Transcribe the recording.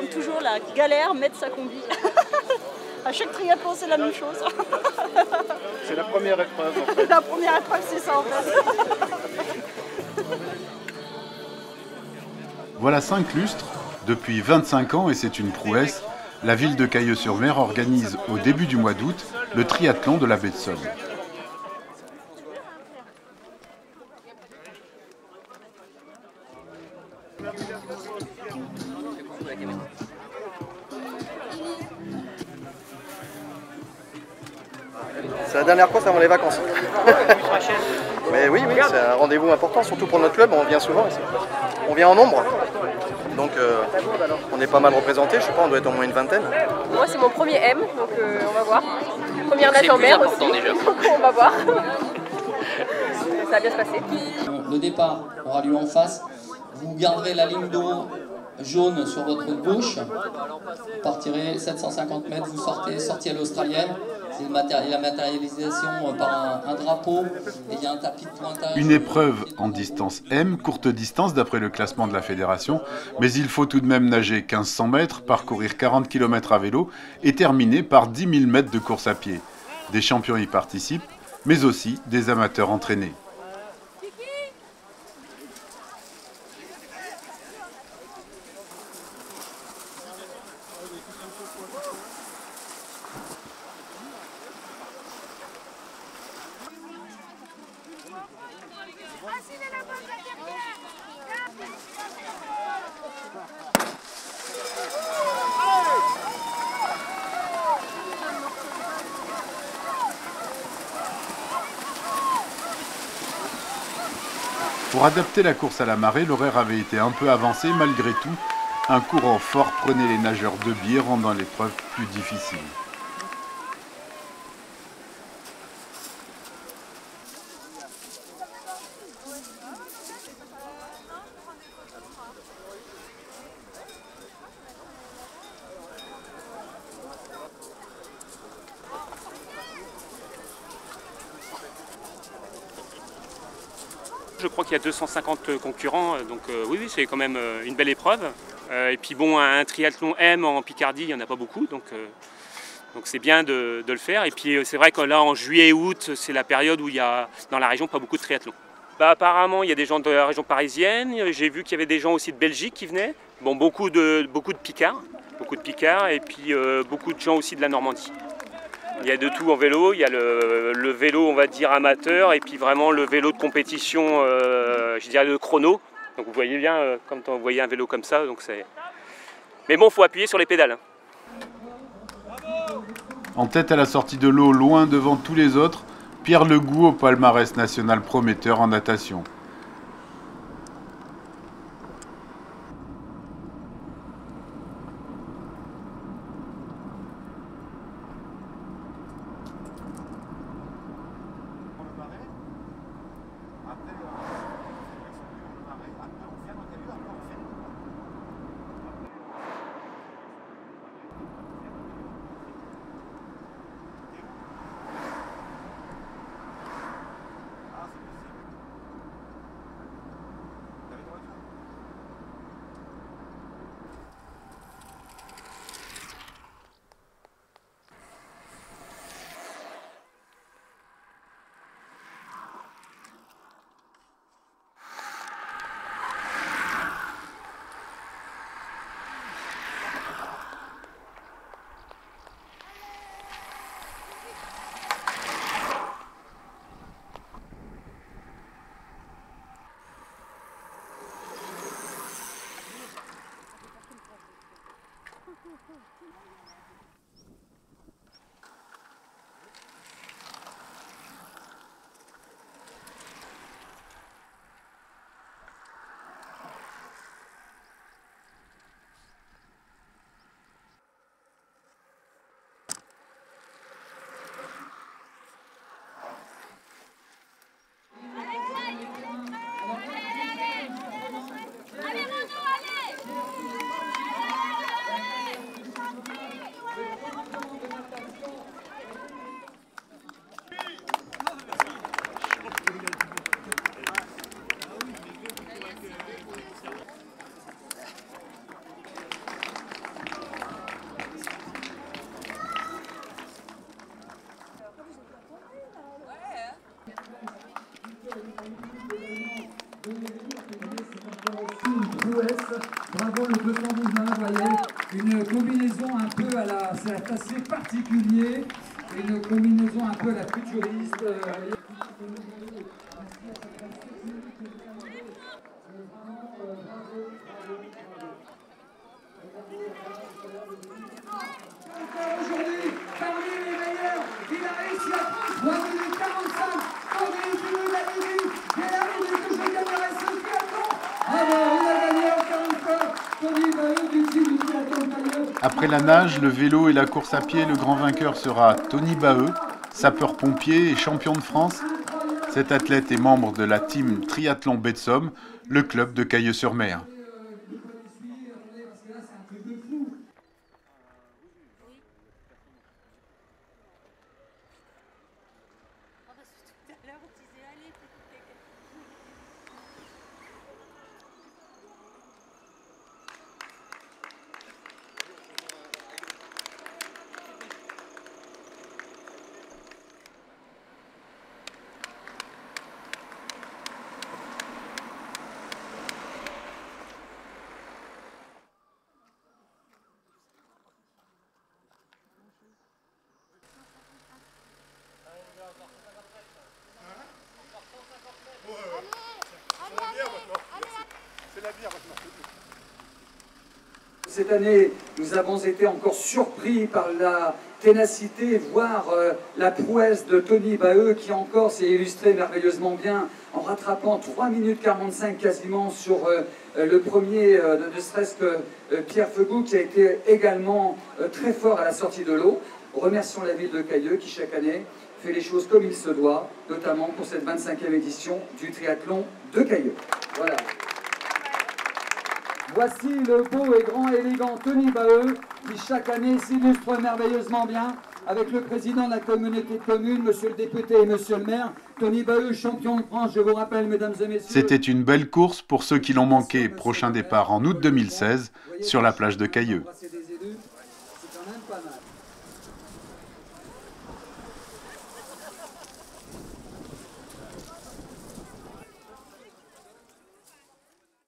toujours la galère, mettre sa combi. À chaque triathlon, c'est la même chose. C'est la première épreuve en fait. La première épreuve, c'est ça en fait. Voilà 5 lustres, depuis 25 ans, et c'est une prouesse, la ville de Cailleux-sur-Mer organise au début du mois d'août le triathlon de la baie de Somme. C'est la dernière course avant les vacances. Mais oui, c'est un rendez-vous important, surtout pour notre club, on vient souvent ici. On vient en nombre, donc on est pas mal représenté, je sais pas, on doit être au moins une vingtaine. Moi c'est mon premier M, donc on va voir. Première nage en mer aussi, on va voir. Ça va bien se passer. Le départ aura lieu en face, vous garderez la ligne d'eau jaune sur votre gauche, vous partirez 750 mètres, vous sortez à l'australienne. C'est la matérialisation par un drapeau et il y a un tapis de pointage. Une épreuve en distance M, courte distance d'après le classement de la fédération, mais il faut tout de même nager 1500 mètres, parcourir 40 km à vélo et terminer par 10 000 mètres de course à pied. Des champions y participent, mais aussi des amateurs entraînés. Pour adapter la course à la marée, l'horaire avait été un peu avancé. Malgré tout, un courant fort prenait les nageurs de biais, rendant l'épreuve plus difficile. Je crois qu'il y a 250 concurrents, donc oui, c'est quand même une belle épreuve. Et puis bon, un triathlon M en Picardie, il n'y en a pas beaucoup, donc c'est bien de le faire. Et puis c'est vrai que là, en juillet et août, c'est la période où il y a dans la région pas beaucoup de triathlons. Bah, apparemment, il y a des gens de la région parisienne, j'ai vu qu'il y avait des gens aussi de Belgique qui venaient. Bon, beaucoup de Picards, et puis beaucoup de gens aussi de la Normandie. Il y a de tout en vélo, il y a le vélo on va dire amateur et puis vraiment le vélo de compétition, je dirais le chrono. Donc vous voyez bien quand vous voyez un vélo comme ça, donc c'est. Mais bon, il faut appuyer sur les pédales. En tête à la sortie de l'eau, loin devant tous les autres, Pierre Legout au palmarès national prometteur en natation. avons le 219, voyez, une combinaison un peu à la... C'est assez particulier, une combinaison un peu à la futuriste. Aujourd'hui, parmi les meilleurs, il a réussi à prendre 3 minutes 45 pour véhiculer la Libye. Et là, vous dites que je gagnerai ce triathlon. Alors, il a gagné encore une fois Tony Baheu du team du triathlon Cailleux. Après la nage, le vélo et la course à pied, le grand vainqueur sera Tony Baheu, sapeur-pompier et champion de France. Cet athlète est membre de la team Triathlon Baie de Somme, le club de Cailleux-sur-Mer. Cette année, nous avons été encore surpris par la ténacité, voire la prouesse de Tony Baheu, qui encore s'est illustré merveilleusement bien en rattrapant 3 minutes 45 quasiment sur le premier, ne serait-ce que Pierre Fegou, qui a été également très fort à la sortie de l'eau. Remercions la ville de Cailleux qui, chaque année, fait les choses comme il se doit, notamment pour cette 25e édition du triathlon de Cailleux. Voilà. Voici le beau et grand élégant Tony Baheu, qui chaque année s'illustre merveilleusement bien avec le président de la communauté de communes, monsieur le député et monsieur le maire. Tony Baheu, champion de France, je vous rappelle, mesdames et messieurs. C'était une belle course pour ceux qui l'ont manqué. Prochain départ en août 2016 sur la plage de Cailleux.